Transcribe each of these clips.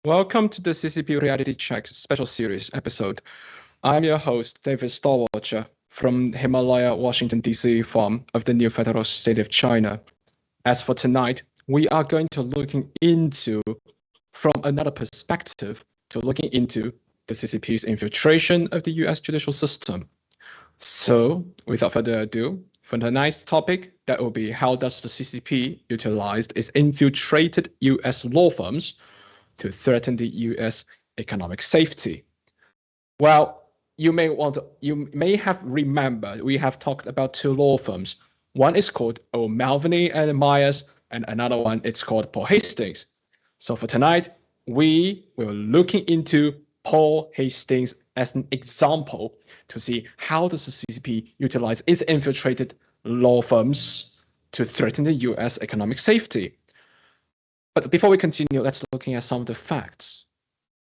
Welcome to the CCP Reality Check special series episode. I'm your host, David Starwatcher, from Himalaya, Washington, D.C. farm of the new federal state of China. As for tonight, we are going to looking into, from another perspective, to looking into the CCP's infiltration of the US judicial system. So, without further ado, for tonight's topic, that will be how does the CCP utilize its infiltrated US law firms to threaten the US economic safety. Well, you may have remembered we have talked about two law firms. One is called O'Malveny and Myers, and another one it's called Paul Hastings. So for tonight, we will looking into Paul Hastings as an example to see how does the CCP utilize its infiltrated law firms to threaten the US economic safety. But before we continue, let's looking at some of the facts.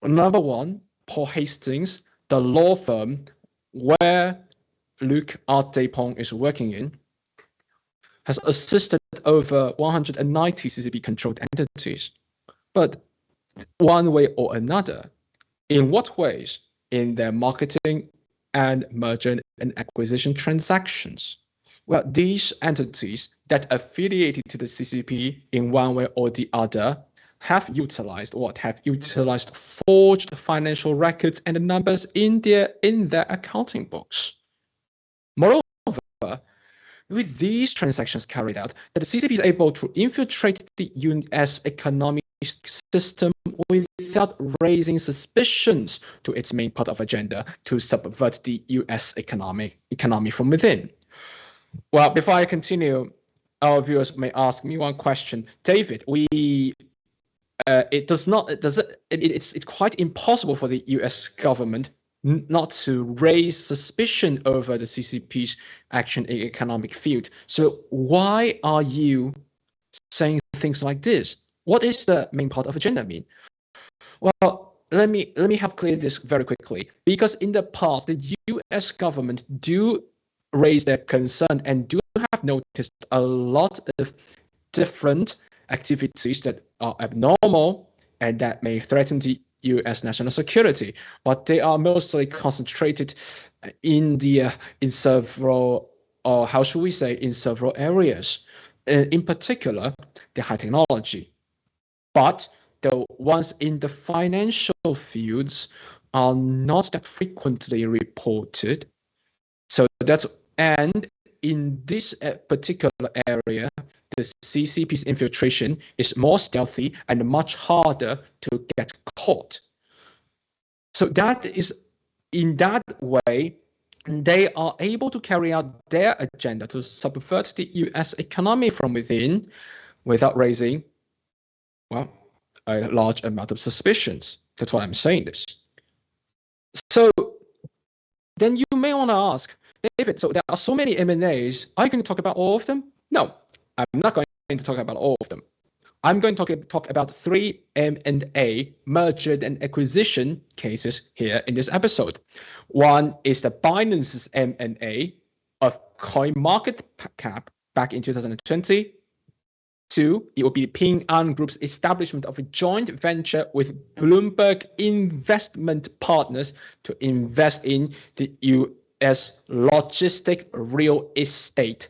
Number one, Paul Hastings, the law firm where Luc Ardepont is working in, has assisted over 190 CCP-controlled entities. But one way or another, in what ways? In their marketing and merger and acquisition transactions. Well, these entities that affiliated to the CCP in one way or the other have utilized forged financial records and numbers in their accounting books. Moreover, with these transactions carried out, the CCP is able to infiltrate the US economic system without raising suspicions to its main part of agenda to subvert the US economy from within. Well, before I continue, our viewers may ask me one question. David, it's quite impossible for the US government not to raise suspicion over the CCP's action in economic field. So why are you saying things like this? What is the main part of agenda mean? Well, let me help clear this very quickly. Because in the past, the US government do raise their concern and do have noticed a lot of different activities that are abnormal and that may threaten the US national security, but they are mostly concentrated in several areas, in particular the high technology. But the ones in the financial fields are not that frequently reported. And in this particular area, the CCP's infiltration is more stealthy and much harder to get caught. So that is, in that way, they are able to carry out their agenda to subvert the US economy from within without raising, well, a large amount of suspicions. That's why I'm saying this. So then you may want to ask, David, so there are so many M&As. Are you going to talk about all of them? No, I'm not going to talk about all of them. I'm going to talk about 3 M&A, merger and acquisition cases here in this episode. One is the Binance's M&A of CoinMarketCap back in 2020. 2, it will be Ping An Group's establishment of a joint venture with Bloomberg Investment Partners to invest in the US logistic real estate.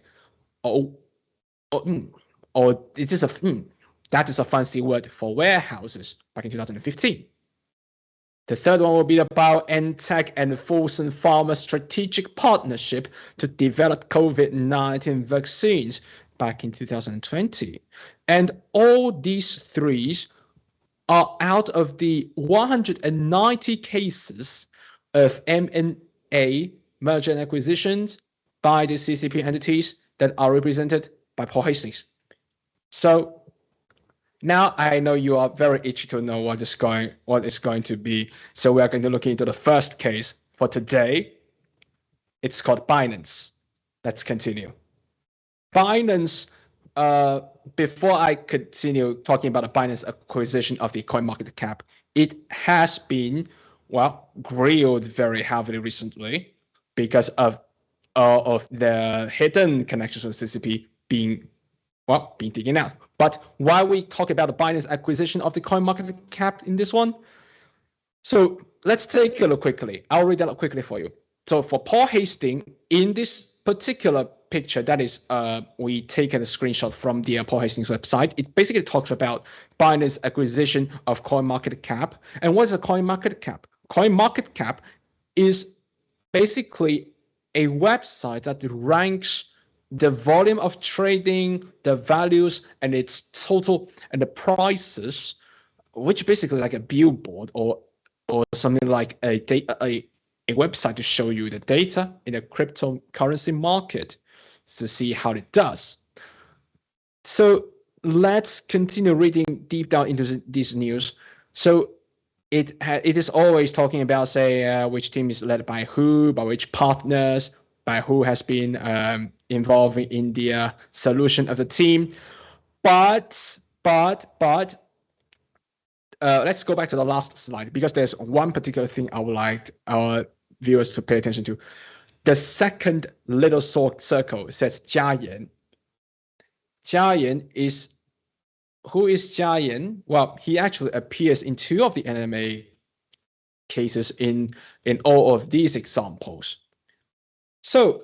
That is a fancy word for warehouses back in 2015. The third one will be the BioNTech and Fosun Pharma strategic partnership to develop COVID-19 vaccines back in 2020. And all these 3 are out of the 190 cases of M&A, merger and acquisitions, by the CCP entities that are represented by Paul Hastings. So now I know you are very itchy to know what is going to be. So we are going to look into the first case for today. It's called Binance. Let's continue. Binance, before I continue talking about the Binance acquisition of the CoinMarketCap, it has been, grilled very heavily recently because of the hidden connections with CCP being well, been digging out. But why we talk about the Binance acquisition of the CoinMarketCap in this one? So let's take a look quickly. I'll read that out quickly for you. So for Paul Hastings, in this particular picture, that is, we taken a screenshot from the Paul Hastings website. It basically talks about Binance acquisition of CoinMarketCap. And what is a CoinMarketCap? CoinMarketCap is basically a website that ranks the volume of trading, the values, and its total, and the prices, which basically like a billboard or something like a website to show you the data in the cryptocurrency market to see how it does. So let's continue reading deep down into this news. So it is always talking about, say, which team is led by who, by which partners, by who has been involved in the solution of the team. But let's go back to the last slide, because there's one particular thing I would like our viewers to pay attention to. The second little circle says Jia Yan. Jia Yan is, who is Jia Yan? Well, he actually appears in 2 of the anime cases in all of these examples. So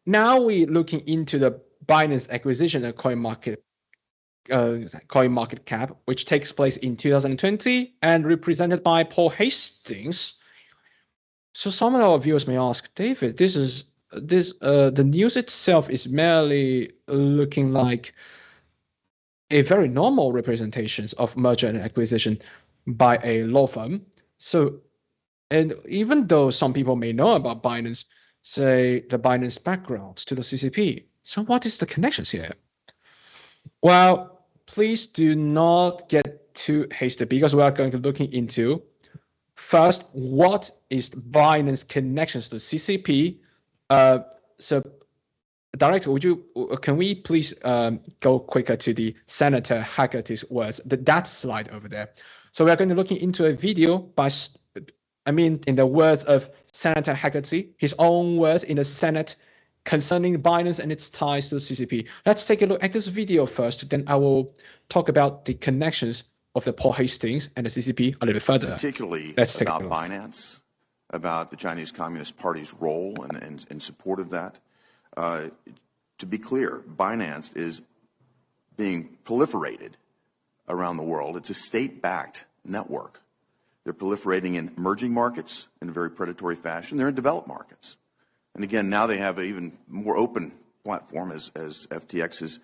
now we're looking into the Binance acquisition of CoinMarketCap, which takes place in 2020 and represented by Paul Hastings. So some of our viewers may ask, David, the news itself is merely looking like a very normal representation of merger and acquisition by a law firm. So, and even though some people may know about Binance, say the Binance background to the CCP, so what is the connections here? Well, please do not get too hasty, because we are going to looking into first, what is Binance connections to CCP? So, Director, can we please go quicker to the Senator Haggerty's words, that slide over there? So we are going to looking into a video by, in the words of Senator Haggerty, his own words in the Senate concerning Binance and its ties to the CCP. Let's take a look at this video first, then I will talk about the connections of the Paul Hastings and the CCP a little bit further. Particularly about Binance, about the Chinese Communist Party's role and in support of that. To be clear, Binance is being proliferated around the world. It's a state-backed network. They're proliferating in emerging markets in a very predatory fashion. They're in developed markets. And again, now they have an even more open platform as FTX has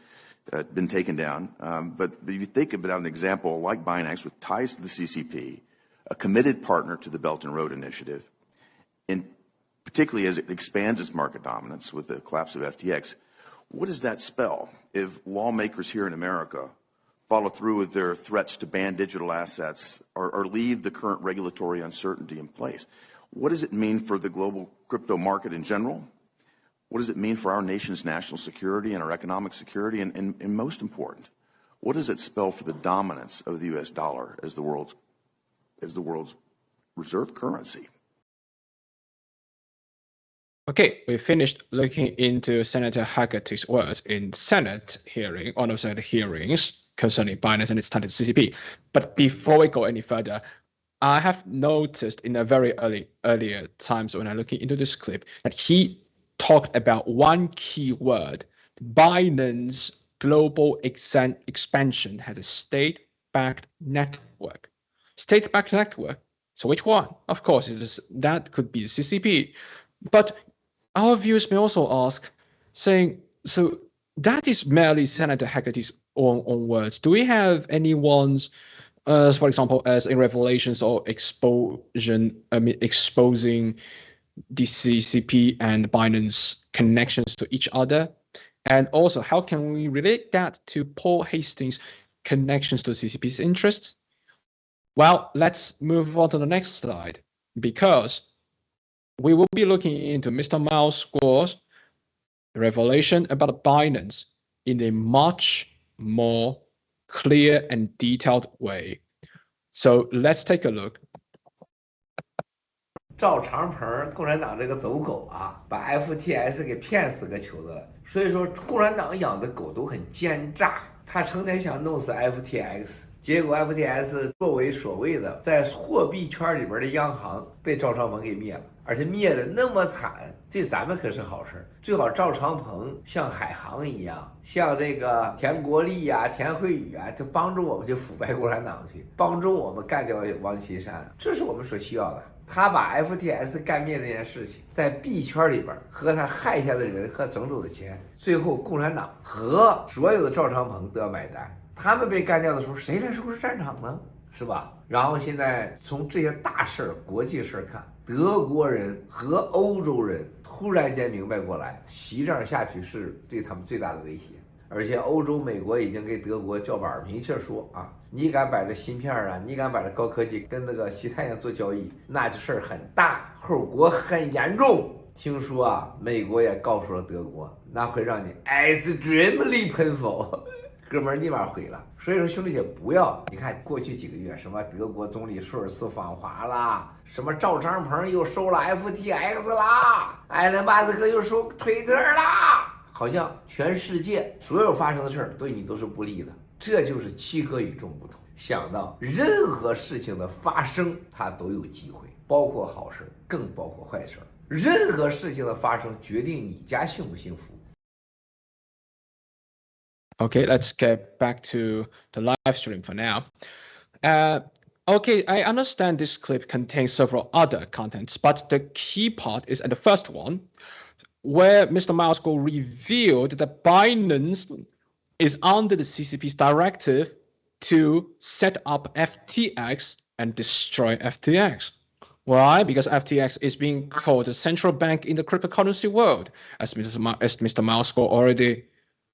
been taken down. But if you think about an example like Binance with ties to the CCP, a committed partner to the Belt and Road Initiative, and particularly as it expands its market dominance with the collapse of FTX, what does that spell if lawmakers here in America follow through with their threats to ban digital assets or leave the current regulatory uncertainty in place? What does it mean for the global crypto market in general? What does it mean for our nation's national security and our economic security? And most important, what does it spell for the dominance of the U.S. dollar as the world's reserve currency? Okay, we finished looking into Senator Haggerty's words in Senate hearing, one of the hearings concerning Binance and its tie to CCP. But before we go any further, I have noticed in a very earlier times when I looking into this clip that he talked about one key word: Binance global expansion has a state-backed network. State-backed network. So which one? Of course, that could be the CCP. But our viewers may also ask, saying, so that is merely Senator Haggerty's own words. Do we have anyone's, for example, as in revelations or exposing the CCP and Binance connections to each other? And also, how can we relate that to Paul Hastings' connections to CCP's interests? Well, let's move on to the next slide, because we will be looking into Mr. Miles Guo's revelation about Binance in a much more clear and detailed way. So let's take a look. 赵长鹏共产党这个走狗啊，把 FTS 给骗死个球子了。所以说，共产党养的狗都很奸诈，他成天想弄死 FTX， 结果 FTS 作为所谓的在货币圈里边的央行，被赵长鹏给灭了，而且灭的那么惨，这咱们可是好事。最好赵长鹏像海航一样，像这个田国立啊、田慧宇啊，就帮助我们去腐败共产党去，帮助我们干掉王岐山，这是我们所需要的。他把 FTS 干灭这件事情，在币圈里边和他害下的人和整走的钱，最后共产党和所有的赵长鹏都要买单。他们被干掉的时候，谁来收拾战场呢？是吧？然后现在从这些大事儿、国际事儿看，德国人和欧洲人突然间明白过来，习这样下去是对他们最大的威胁。而且欧洲、美国已经给德国叫板，明确说啊，你敢把这芯片啊，你敢把这高科技跟那个西太阳做交易，那这事儿很大，后果很严重。听说啊，美国也告诉了德国，那会让你 extremely painful， 哥们儿立马毁了。所以说兄弟姐不要，你看过去几个月什么德国总理舒尔茨访华啦，什么赵长鹏又收了 FTX 啦，埃隆·马斯克又收推特啦。好像全世界所有发生的事儿对你都是不利的，这就是七哥与众不同。想到任何事情的发生，它都有机会，包括好事，更包括坏事。任何事情的发生决定你家幸不幸福。Okay, let's get back to the live stream for now. Okay, I understand this clip contains several other contents, but the key part is at the first one, where Mr. Moscow revealed that Binance is under the CCP's directive to set up FTX and destroy FTX. Why? Because FTX is being called the central bank in the cryptocurrency world, as Mr. Moscow already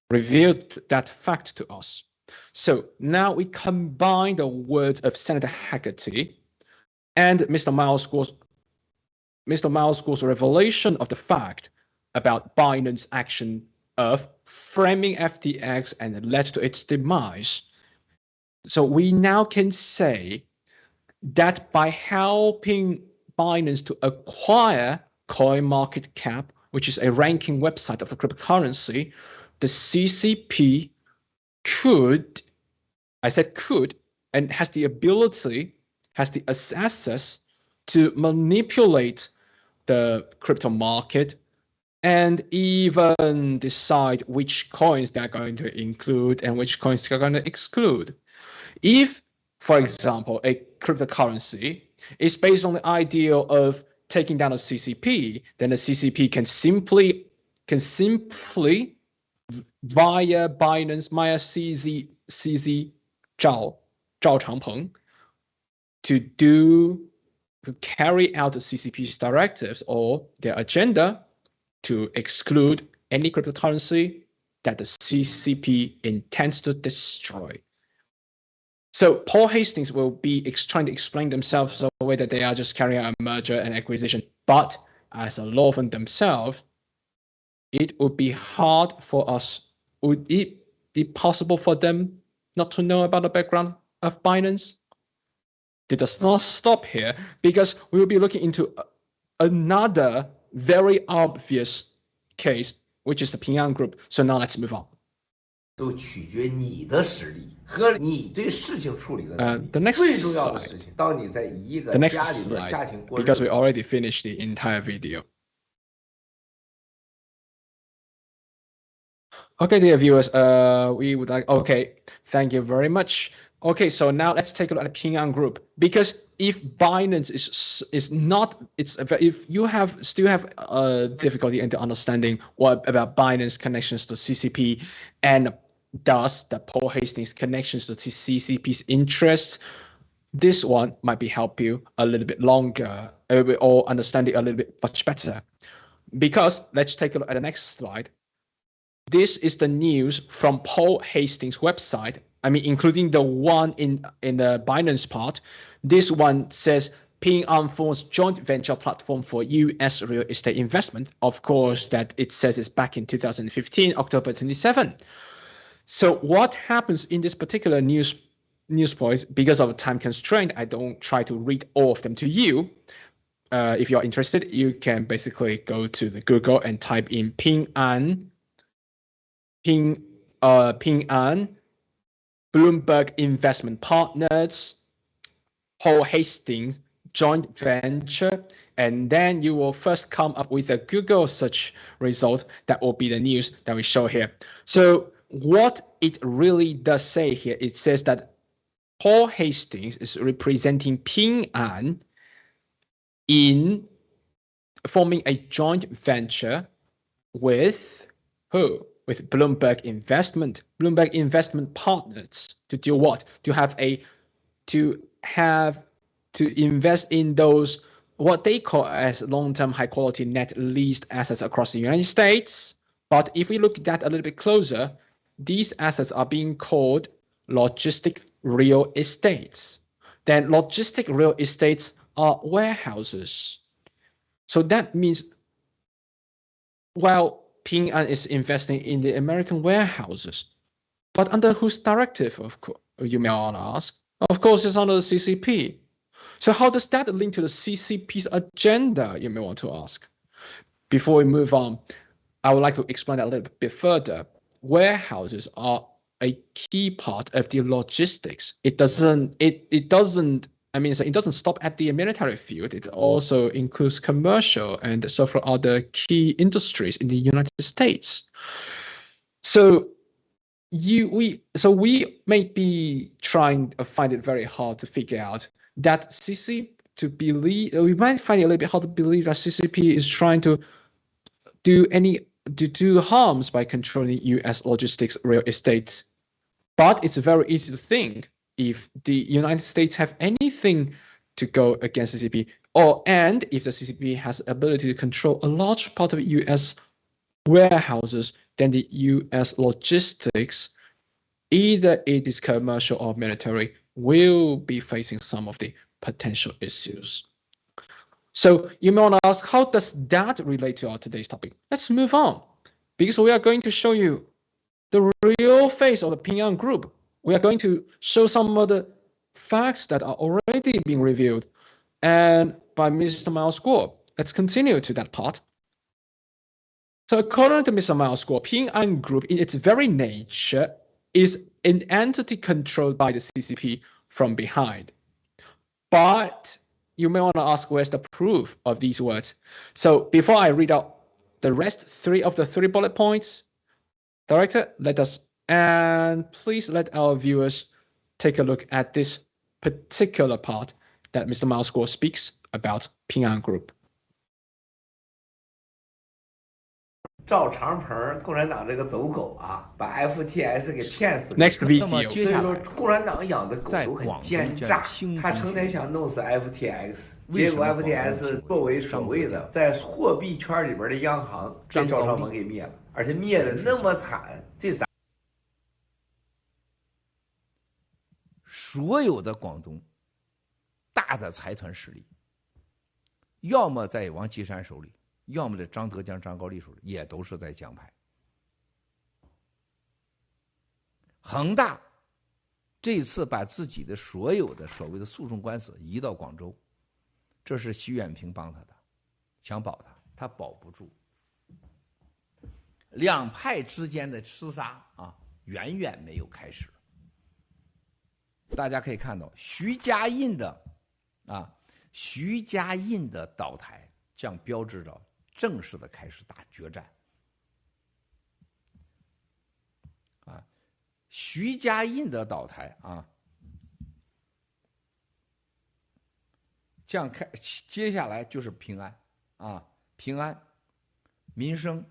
revealed that fact to us. So now we combine the words of Senator Haggerty and Mr. Moscow's revelation of the fact about Binance's action of framing FTX and led to its demise. So we now can say that by helping Binance to acquire CoinMarketCap, which is a ranking website of the cryptocurrency, the CCP could, I said could, and has the ability, has the access to manipulate the crypto market and even decide which coins they're going to include and which coins they're going to exclude. If, for example, a cryptocurrency is based on the idea of taking down a CCP, then the CCP can simply via Binance, via CZ Zhao Changpeng to carry out the CCP's directives or their agenda to exclude any cryptocurrency that the CCP intends to destroy. So Paul Hastings will be trying to explain themselves the way that they are just carrying out a merger and acquisition. But as a law firm themselves, it would be hard for us. Would it be possible for them not to know about the background of Binance? It does not stop here, because we will be looking into another very obvious case, which is the Ping An Group. So now let's move on. 都取决你的实力和你对事情处理的能力。 The next 最重要的事情，当你在一个 the next 家里边 slide, 家庭过日 because 子 we already finished the entire video. Okay, dear viewers, we would like, okay, thank you very much. Okay, so now let's take a look at the Ping An Group, because if Binance is not, if you still have difficulty in understanding what about Binance connections to CCP and thus the Paul Hastings connections to CCP's interests, this one might be help you a little bit longer or understand it a little bit much better. Because let's take a look at the next slide. This is the news from Paul Hastings' website. I mean, including the one in the Binance part. This one says Ping An forms joint venture platform for U.S. real estate investment. Of course, that it says it's back in 2015, October 27. So what happens in this particular news point, because of time constraint, I don't try to read all of them to you. if you're interested, you can basically go to the Google and type in Ping An, Bloomberg Investment Partners, Paul Hastings joint venture, and then you will first come up with a Google search result that will be the news that we show here. So what it really does say here, it says that Paul Hastings is representing Ping An in forming a joint venture with who? With Bloomberg Investment Partners to do what? To invest in those what they call as long-term high-quality net leased assets across the United States. But if we look at that a little bit closer, these assets are being called logistic real estates. Then logistic real estates are warehouses. So that means while Ping An is investing in the American warehouses, but under whose directive, of course, you may want to ask? Of course, it's under the CCP. So how does that link to the CCP's agenda, you may want to ask? Before we move on, I would like to explain that a little bit further. Warehouses are a key part of the logistics. It doesn't stop at the military field. It also includes commercial and several other key industries in the United States. So we may be trying to find it very hard to figure out that we might find it a little bit hard to believe that CCP is trying to do harms by controlling U.S. logistics real estate. But it's very easy to think if the United States have anything to go against CCP, and if the CCP has the ability to control a large part of U.S. warehouses, then the U.S. logistics, either it is commercial or military, will be facing some of the potential issues. So you may want to ask, how does that relate to our today's topic? Let's move on, because we are going to show you the real face of the Ping An Group. We are going to show some of the facts that are already being revealed and by Mr. Miles Guo. Let's continue to that part. So according to Mr. Miles Guo, Ping An Group in its very nature is an entity controlled by the CCP from behind. But you may want to ask, where's the proof of these words? So before I read out the rest three of the 3 bullet points, Director, please let our viewers take a look at this particular part that Mr. Miles Guo speaks about Ping An Group. 赵长鹏共产党这个走狗啊，把 FTS 给骗死了。 Next 所 video. 以说，共产党养的狗都很奸诈，他成天想弄死 FTX， 结果 FTS 作为所谓的在货币圈里边的央行，被赵长鹏给灭了，而且灭的那么惨，这咋？所有的广东大的财团势力，要么在王岐山手里，要么在张德江、张高丽手里，也都是在江派。恒大这次把自己的所有的所谓的诉讼官司移到广州，这是习远平帮他的，想保他，他保不住。两派之间的厮杀啊，远远没有开始。大家可以看到，徐家印的倒台，将标志着正式的开始打决战。徐家印的倒台啊，接下来就是平安啊，平安民生。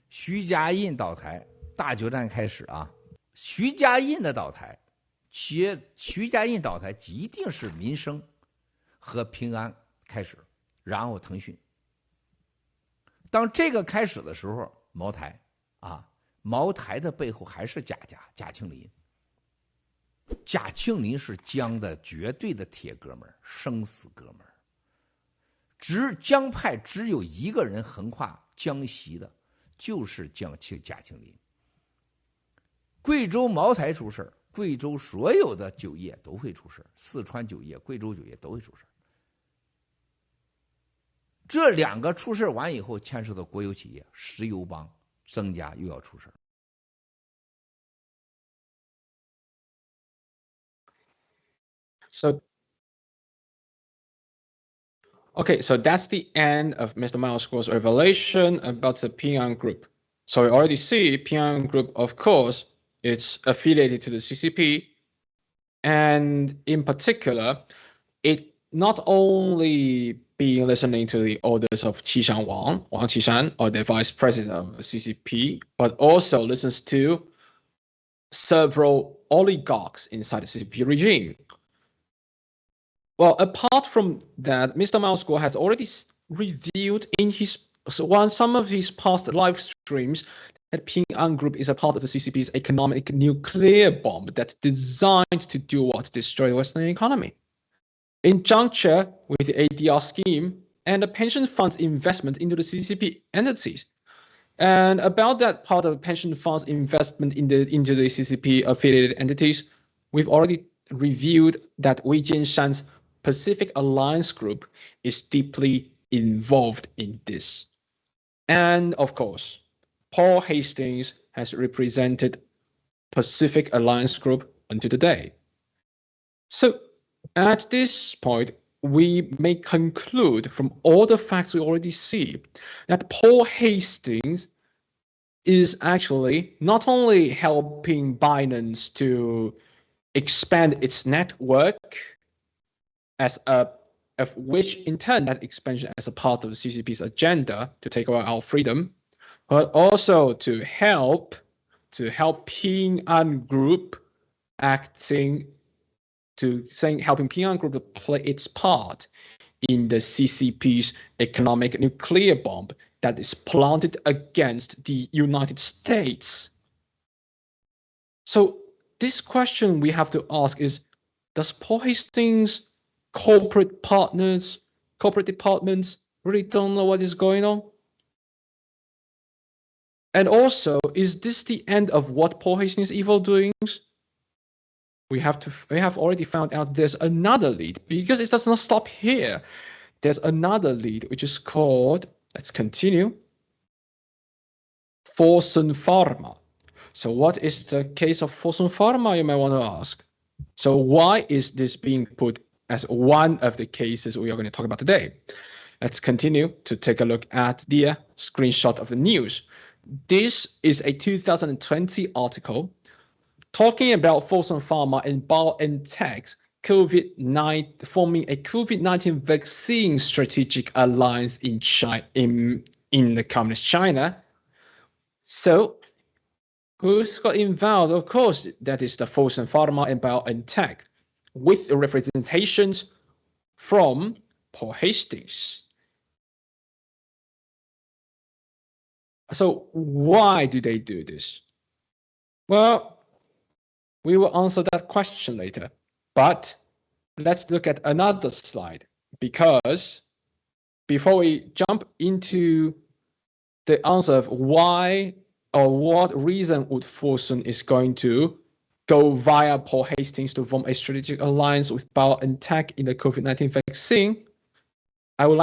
徐家印倒台，大决战开始啊！徐家印的倒台，徐家印倒台一定是民生和平安开始，然后腾讯。当这个开始的时候，茅台的背后还是贾庆林。贾庆林是江的绝对的铁哥们儿，生死哥们儿。江派只有一个人横跨江西的，就是贾庆林。贵州茅台出事，贵州所有的酒业都会出事，四川酒业、贵州酒业都会出事。这两个出事完以后，牵涉到国有企业石油帮增加又要出事。Okay, so that's the end of Mr. Miles Guo's revelation about the Ping An Group. So we already see Ping An Group, of course, it's affiliated to the CCP. And in particular, it not only being listening to the orders of Wang Qishan, or the vice president of the CCP, but also listens to several oligarchs inside the CCP regime. Well, apart from that, Mr. Miles Guo has already revealed in some of his past live streams that Ping An Group is a part of the CCP's economic nuclear bomb that's designed to do what? Destroy the Western economy. In juncture with the ADR scheme and the pension fund's investment into the CCP entities. And about that part of the pension fund's investment into the CCP affiliated entities, we've already reviewed that Wei Jianshan's Pacific Alliance Group is deeply involved in this. And of course, Paul Hastings has represented Pacific Alliance Group until today. So at this point, we may conclude from all the facts we already see that Paul Hastings is actually not only helping Binance to expand its network, of which in turn that expansion as a part of the CCP's agenda to take away our freedom, but also to help Ping An Group helping Ping An Group to play its part in the CCP's economic nuclear bomb that is planted against the United States. So this question we have to ask is, does Paul Hastings' corporate departments really don't know what is going on? And also, is this the end of what Paul Hastings' evil doings? We have already found out there's another lead, because it does not stop here. There's another lead which is called, let's continue, Fosun Pharma. So what is the case of Fosun Pharma, you may want to ask? So why is this being put as one of the cases we are going to talk about today? Let's continue to take a look at the screenshot of the news. This is a 2020 article talking about Fosun Pharma and BioNTech's forming a COVID-19 vaccine strategic alliance in the communist China. So who's got involved? Of course, that is the Fosun Pharma and BioNTech, with representations from Paul Hastings. So why do they do this? Well, we will answer that question later. But let's look at another slide, because before we jump into the answer of why or what reason would Fosun is going to go via Paul Hastings to form a strategic alliance with BioNTech in the COVID-19 vaccine, I would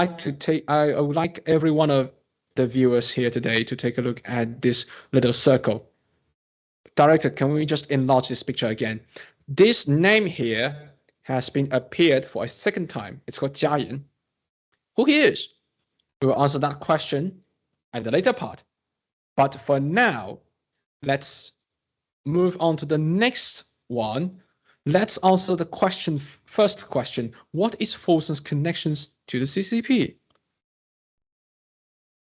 like every one of the viewers here today to take a look at this little circle. Director, can we just enlarge this picture again? This name here has been appeared for a second time. It's called Jia Yan. Who he is? We will answer that question at the later part. But for now, let's move on to the next one. Let's answer the first question. What is Fosun's connections to the CCP?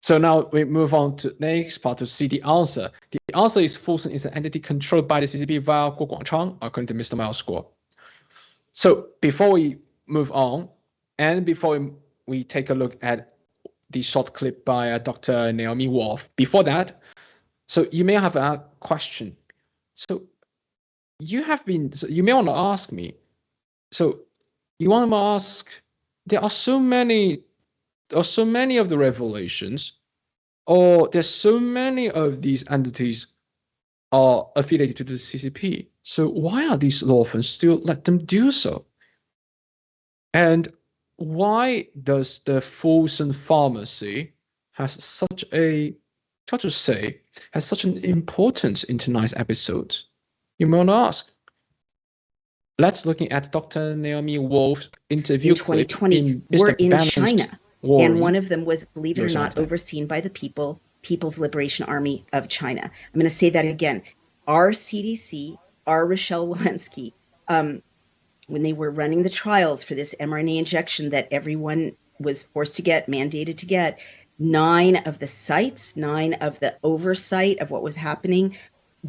So now we move on to the next part to see the answer. The answer is Fosun is an entity controlled by the CCP via Guo Guangchang, according to Mr. Miles Guo. So before we move on, and before we take a look at the short clip by Dr. Naomi Wolf, before that, so you may have a question. So you may want to ask me. So you want to ask, there are so many of the revelations, or there's so many of these entities are affiliated to the CCP. So why are these law firms still let them do so? And why does the Fosun pharmacy has such a, how to say, has such an importance in tonight's episode? You may want to ask. Let's looking at Dr. Naomi Wolf's interview in 2020 in were Mr. in Bannon's China. War And Room. one of them was, believe it or Yours not, last time. overseen by the People's Liberation Army of China. I'm going to say that again. Our CDC, our Rochelle Walensky, when they were running the trials for this mRNA injection that everyone was forced to get, mandated to get, 9 of the sites, 9 of the oversight of what was happening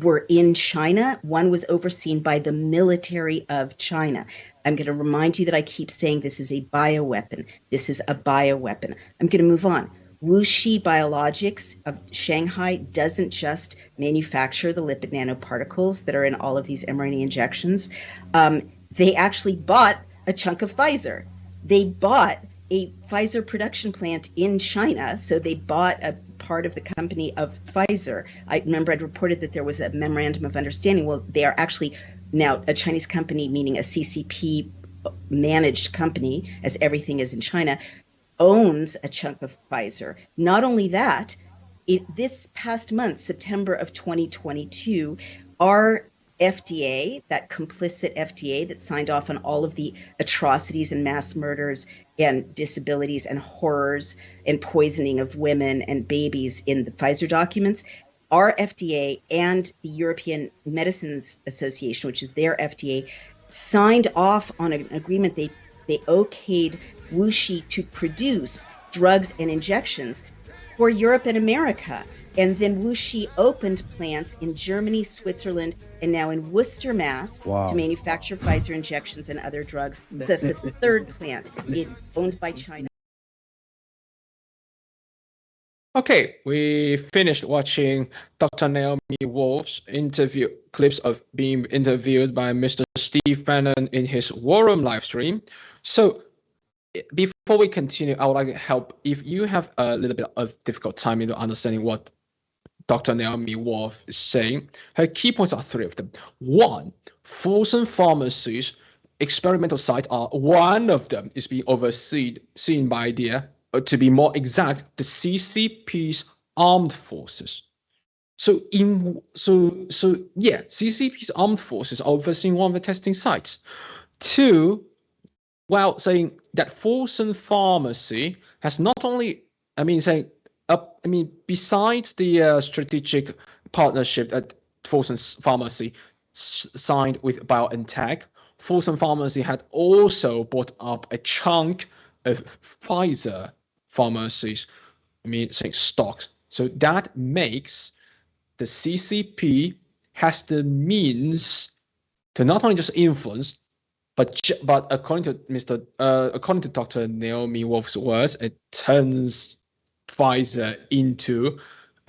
were in China. One was overseen by the military of China. I'm going to remind you that I keep saying this is a bioweapon. This is a bioweapon. I'm going to move on. WuXi Biologics of Shanghai doesn't just manufacture the lipid nanoparticles that are in all of these mRNA injections. They actually bought a chunk of Pfizer. They bought a Pfizer production plant in China, so they bought a part of the company of Pfizer. I remember I'd reported that there was a memorandum of understanding. Well, they are actually now a Chinese company, meaning a CCP managed company, as everything is in China, owns a chunk of Pfizer. Not only that, this past month, September of 2022, our FDA, that complicit FDA that signed off on all of the atrocities and mass murders and disabilities and horrors and poisoning of women and babies in the Pfizer documents, our FDA and the European Medicines Association, which is their FDA, signed off on an agreement. They okayed WuXi to produce drugs and injections for Europe and America. And then WuXi opened plants in Germany, Switzerland, and now in Worcester, Mass, to manufacture Pfizer injections and other drugs. So that's the third plant owned by China. Okay, we finished watching Dr. Naomi Wolf's interview clips of being interviewed by Mr. Steve Bannon in his War Room live stream. So before we continue, I would like to help if you have a little bit of difficult time in understanding what Dr. Naomi Wolf is saying. Her key points are 3 of them. 1, Fosun Pharmacy's experimental site are one of them is being overseen by to be more exact, the CCP's armed forces. So CCP's armed forces are overseeing one of the testing sites. 2, while saying that Fosun Pharmacy has not only, besides the strategic partnership that Fosun Pharmacy signed with BioNTech, Fosun Pharmacy had also bought up a chunk of Pfizer pharmacies, stocks. So that makes the CCP has the means to not only just influence, but according to Dr. Naomi Wolf's words, it turns Pfizer into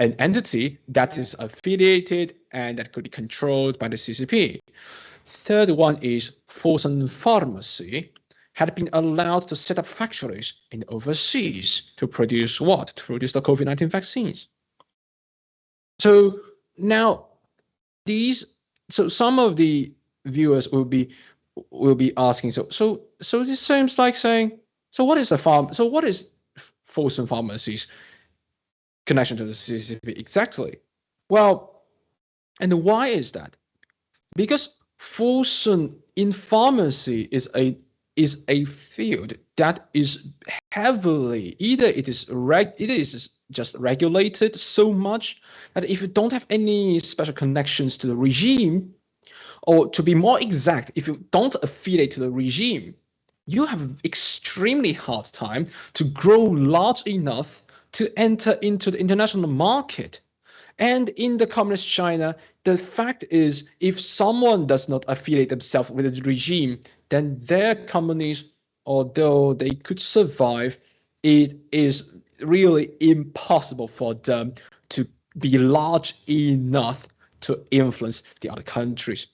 an entity that is affiliated and that could be controlled by the CCP. Third one is Fosun Pharmacy had been allowed to set up factories in overseas to produce what? To produce the COVID-19 vaccines. So now some of the viewers will be asking, so this seems like saying, what is Fosun Pharmacy's connection to the CCP exactly? Well, and why is that? Because Fosun in pharmacy is a field that is heavily it is just regulated so much that if you don't have any special connections to the regime, or to be more exact, if you don't affiliate to the regime, you have an extremely hard time to grow large enough to enter into the international market. And in the communist China, the fact is, if someone does not affiliate themselves with the regime, then their companies, although they could survive, it is really impossible for them to be large enough to influence the other countries.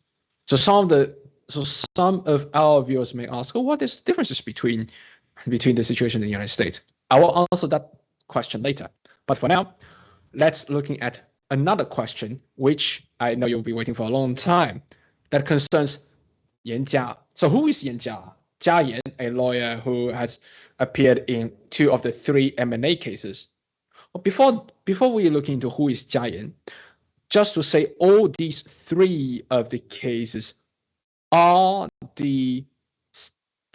So some of our viewers may ask, what is the differences between the situation in the United States? I will answer that question later. But for now, let's looking at another question, which I know you'll be waiting for a long time, that concerns Yan Jia. So who is Yan Jia? Jia Yan, a lawyer who has appeared in 2 of the 3 M&A cases. Before we look into who is Jia Yan, just to say all these 3 of the cases are the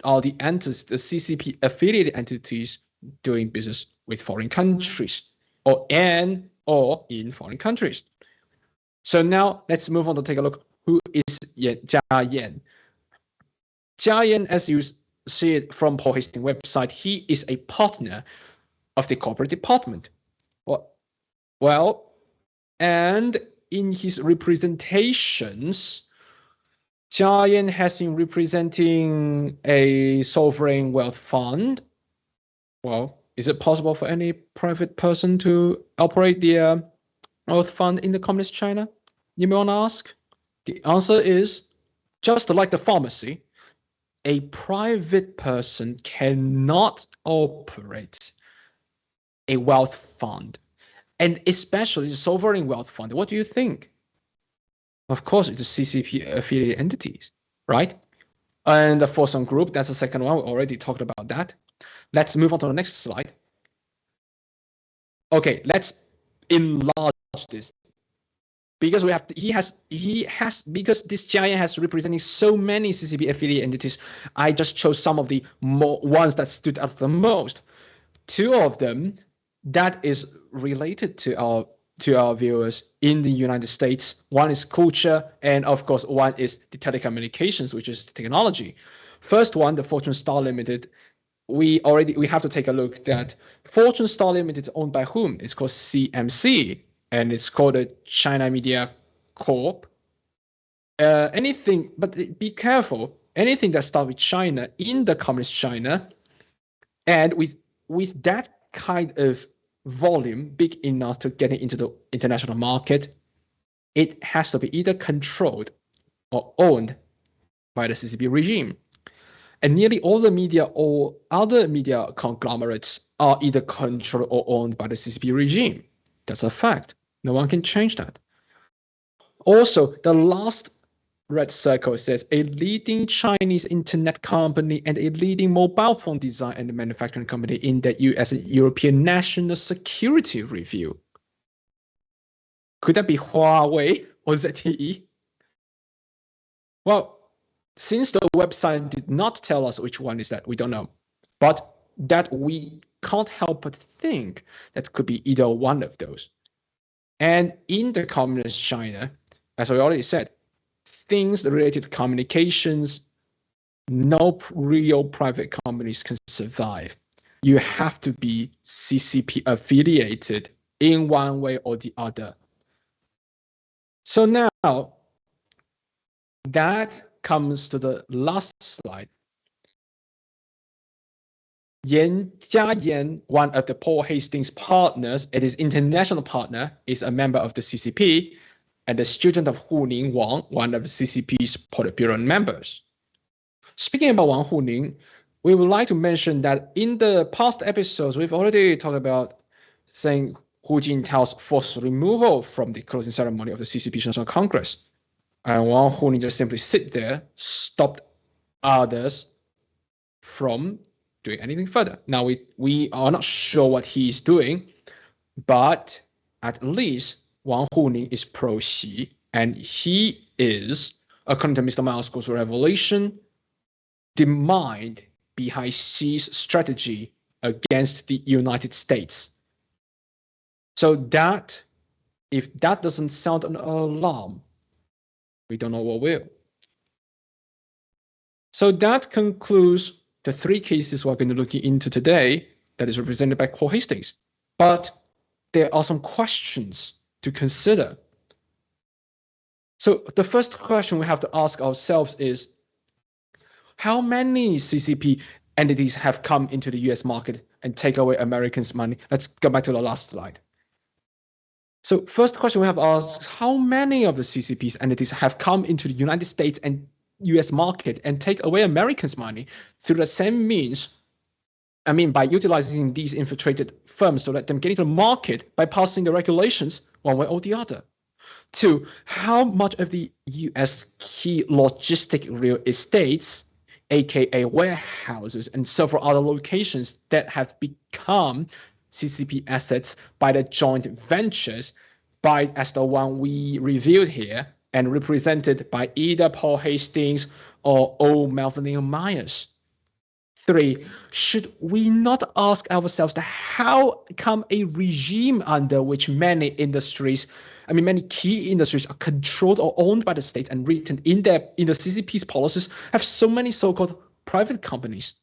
entities, the CCP affiliated entities doing business with foreign countries or in foreign countries. So now let's move on to take a look. Who is Jia Yan? Jia Yan, as you see it from Paul Hastings' website, he is a partner of the corporate department. Well, and in his representations, Jia Yan has been representing a sovereign wealth fund. Well, is it possible for any private person to operate the wealth fund in the communist China? You may want to ask. The answer is, just like the pharmacy, a private person cannot operate a wealth fund, and especially the sovereign wealth fund. What do you think? Of course, it's the CCP affiliated entities, right? And the Fosun Group, that's the second one. We already talked about that. Let's move on to the next slide. Okay, let's enlarge this. Because because this Jia Yan has representing so many CCP affiliate entities, I just chose some of the ones that stood out the most. 2 of them that is related to our viewers in the United States. One is culture, and of course, one is the telecommunications, which is technology. First one, the Fortune Star Limited. We have to take a look that Fortune Star Limited is owned by whom? It's called CMC. And it's called a China Media Corp. But be careful, anything that starts with China in the communist China, and with that kind of volume big enough to get it into the international market, it has to be either controlled or owned by the CCP regime. And nearly all the media or other media conglomerates are either controlled or owned by the CCP regime. That's a fact. No one can change that. Also, the last red circle says a leading Chinese internet company and a leading mobile phone design and manufacturing company in the US and European National Security Review. Could that be Huawei or ZTE? Well, since the website did not tell us which one is that, we don't know. But that we can't help but think that could be either one of those. And in the communist China, as I already said, things related to communications, no real private companies can survive. You have to be CCP affiliated in one way or the other. So now, that comes to the last slide. Jia Yan, one of the Paul Hastings partners, and his international partner, is a member of the CCP, and the student of Huning Wang, one of the CCP's Politburo members. Speaking about Wang Huning, we would like to mention that in the past episodes, we've already talked about saying Hu Jintao's forced removal from the closing ceremony of the CCP National Congress. And Wang Huning just simply sit there, stopped others from doing anything further. Now, we are not sure what he's doing, but at least Wang Huning is pro-Xi, and he is, according to Mr. Moscow's revelation, the mind behind Xi's strategy against the United States. So that, if that doesn't sound an alarm, we don't know what will. So that concludes the 3 cases we're going to look into today that is represented by Paul Hastings. But there are some questions to consider. So the first question we have to ask ourselves is, how many CCP entities have come into the US market and take away Americans' money? Let's go back to the last slide. So first question we have asked, how many of the CCP's entities have come into the United States and US market and take away Americans' money through the same means? I mean, by utilizing these infiltrated firms to let them get into the market by passing the regulations one way or the other. 2, how much of the US key logistic real estates aka warehouses, and several other locations that have become CCP assets by the joint ventures, as the one we reviewed here, and represented by either Paul Hastings or O'Melveny Myers. 3, should we not ask ourselves how come a regime under which many key industries are controlled or owned by the state and written in the CCP's policies have so many so-called private companies?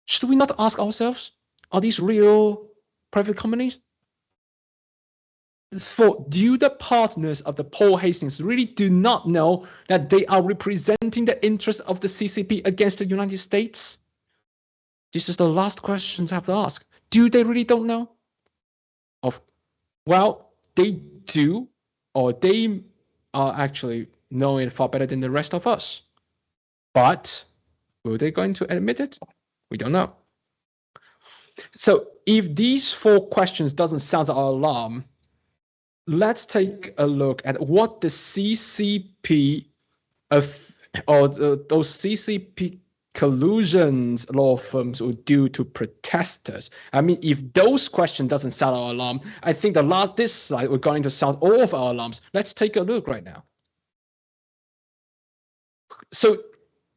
Should we not ask ourselves, are these real private companies? 4, do the partners of the Paul Hastings really do not know that they are representing the interests of the CCP against the United States? This is the last question to have to ask. Do they really don't know? Well, they do, or they are actually knowing it far better than the rest of us. But will they going to admit it? We don't know. So if these 4 questions doesn't sound our alarm, let's take a look at what the CCP those CCP collusions law firms will do to protesters. I mean, if those questions doesn't sound our alarm, I think this slide we're going to sound all of our alarms. Let's take a look right now. So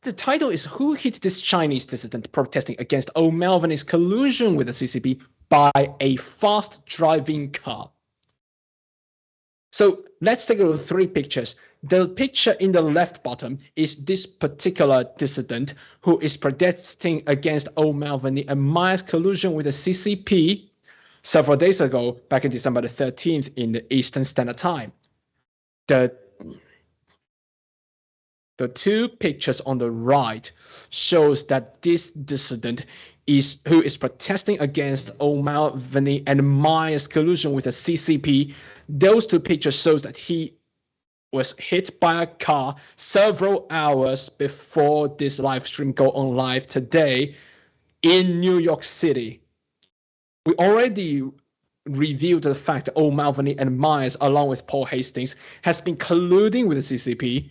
the title is Who Hit This Chinese Dissident Protesting Against O'Melveny's Collusion with the CCP by a Fast Driving Car? So let's take a look at 3 pictures. The picture in the left bottom is this particular dissident who is protesting against O'Melveny and Myers' collusion with the CCP several days ago, back in December the 13th in the Eastern Standard Time. The 2 pictures on the right shows that this dissident who is protesting against O'Melveny and Myers' collusion with the CCP. Those 2 pictures shows that he was hit by a car several hours before this live stream go on live today in New York City. We already reviewed the fact that O'Melveny and Myers, along with Paul Hastings, has been colluding with the CCP,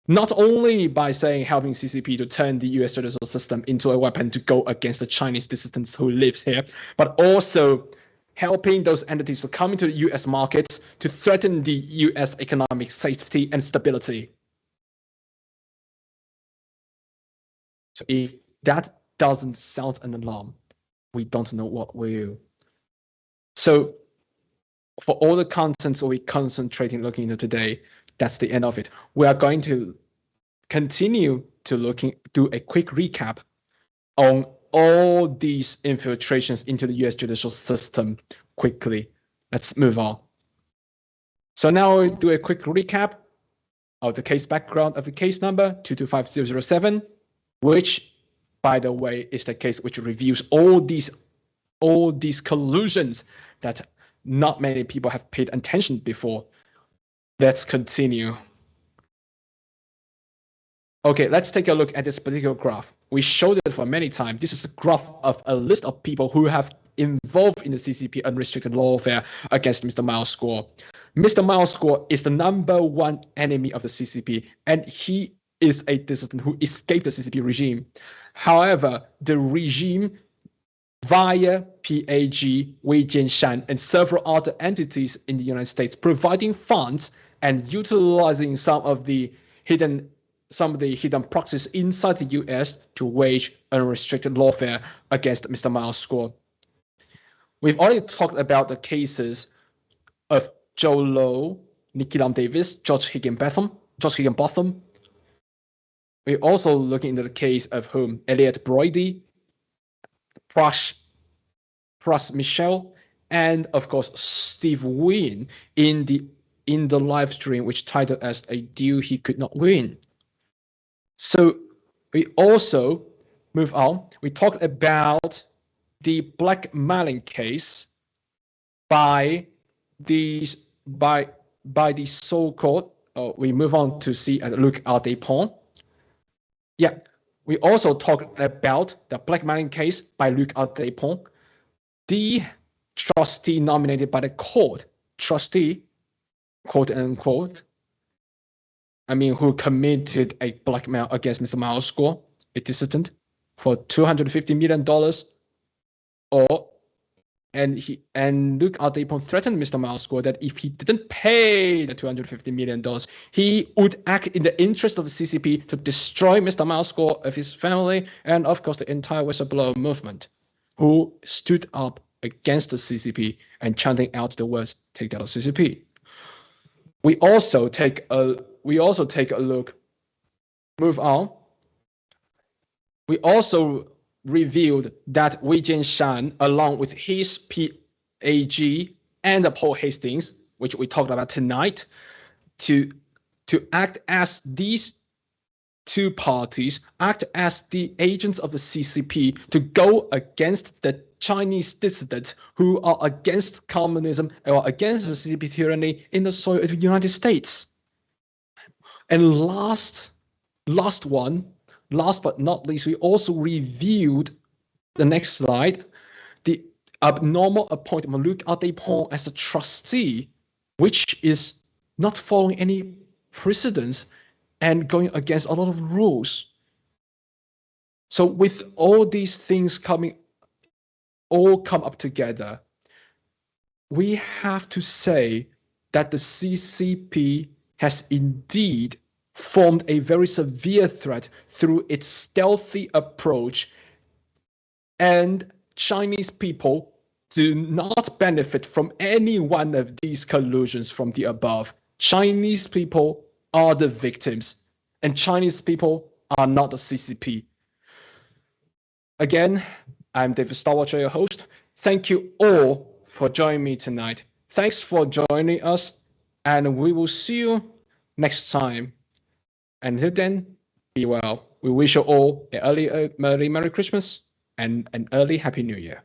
not only by helping CCP to turn the US judicial system into a weapon to go against the Chinese dissidents who lives here, but also helping those entities to come into the US markets to threaten the US economic safety and stability. So if that doesn't sound an alarm, we don't know what will. So for all the contents we're concentrating looking into today, that's the end of it. We are going to continue to do a quick recap on all these infiltrations into the US judicial system quickly. Let's move on. So now we'll do a quick recap of the case background of the case number 225007, which, by the way, is the case which reviews all these collusions that not many people have paid attention before. Let's continue. Okay, let's take a look at this particular graph. We showed it for many times. This is a graph of a list of people who have involved in the CCP unrestricted lawfare against Mr. Miles Guo. Mr. Miles Guo is the #1 enemy of the CCP, and he is a dissident who escaped the CCP regime. However, the regime, via PAG, Wei Jianshan, and several other entities in the United States, providing funds and utilizing some of the hidden proxies inside the US to wage unrestricted lawfare against Mr. Miles Guo. We've already talked about the cases of Joe Low, Nicky Lam Davis, George Higginbotham. We're also looking into the case of Elliot Brody, Prash Michelle, and of course Steve Wynn in the live stream, which titled as A Deal He Could Not Win. So we also move on. We talked about the blackmailing case by these so-called. We move on to see and look at the point. Yeah, we also talked about the blackmailing case by Luc Ardepont, the trustee nominated by the court, quote unquote, who committed a blackmail against Mr. Miles Guo. a dissident for $250 million, and Luc Ardepon threatened Mr. Moscow that if he didn't pay the $250 million, he would act in the interest of the CCP to destroy Mr. Moscow of his family and, of course, the entire whistleblower movement, who stood up against the CCP and chanting out the words "Take down the CCP." We also take a look. Move on. We also revealed that Wei Jianshan, along with his PAG and Paul Hastings, which we talked about tonight, to act as these two parties, act as the agents of the CCP to go against the Chinese dissidents who are against communism or against the CCP tyranny in the soil of the United States. And last but not least, we also reviewed the next slide, the abnormal appointment of Luc Ardepon as a trustee, which is not following any precedents and going against a lot of rules. So with all these things come up together, we have to say that the CCP has indeed formed a very severe threat through its stealthy approach, and Chinese people do not benefit from any one of these collusions from the above. Chinese people are the victims, and Chinese people are not the CCP. Again, I'm David Starwatcher, your host. Thank you all for joining me tonight. Thanks for joining us, and we will see you next time. Until then, be well. We wish you all an early Merry Christmas and an early Happy New Year.